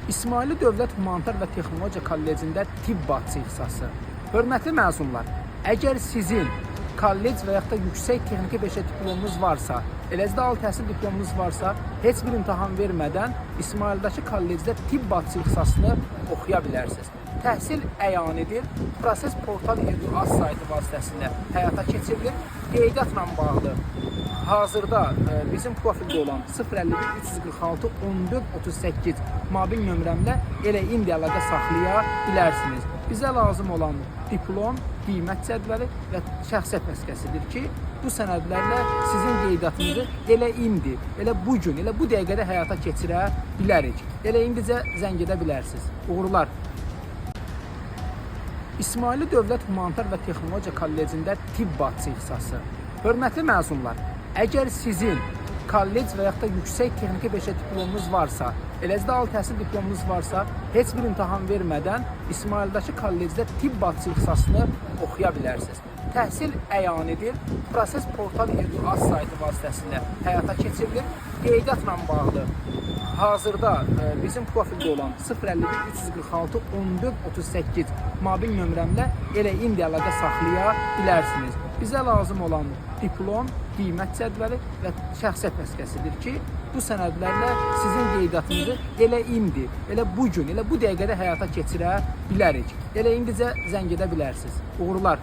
İsmaili Dövlət Humanitar və Texnologiya Kollecində tibb bacısı ixtisası. Hörmətli məzunlar, əgər sizin kollec və yaxud da yüksək texniki peşə diplomunuz varsa, eləcə də ali təhsil diplomunuz varsa, heç bir imtahan vermədən İsmaildəki kollecdə tibb bacısı ixtisasını oxuya bilərsiniz. Təhsil əyanidir, proses portal.edu.az saytı vasitəsilə həyata keçirilir. Qeydiyyatla bağlı hazırda bizim profildə olan 051 346 14 38 mobil nömrəmlə elə indi əlaqə saxlaya bilərsiniz. Bizə lazım olan diplom, qiymət cədvəli və şəxsiyyət vəsiqəsidir ki, bu sənədlərlə sizin qeydiyyatınızı elə indi, elə bu gün, elə bu dəqiqədə həyata keçirə bilərik. Elə indicə zəng edə bilərsiniz. Uğurlar! İsmaili Dövlət Humanitar və Texnologiya Kollecində tibb bacısı ixtisası. Hörmətli məzunlar, əgər sizin kollec və yaxud da yüksək texniki peşə diplomunuz varsa, eləcə də ali təhsil diplomunuz varsa, heç bir imtahan vermədən İsmaildəki kollecdə tibb bacısı ixtisasını oxuya bilərsiniz. Təhsil əyanidir, proses portal.edu.az saytı vasitəsilə həyata keçirilir. Qeydiyyatla bağlı hazırda bizim profildə olan 051 346 14 38 mobil nömrəmlə elə indi əlaqə saxlaya bilərsiniz. Bizə lazım olan diplom, qiymət cədvəli və şəxsiyyət vəsiqəsidir ki, bu sənədlərlə sizin qeydiyyatınızı elə indi, elə bu gün, elə bu dəqiqədə həyata keçirə bilərik. Elə indicə zəng edə bilərsiniz. Uğurlar!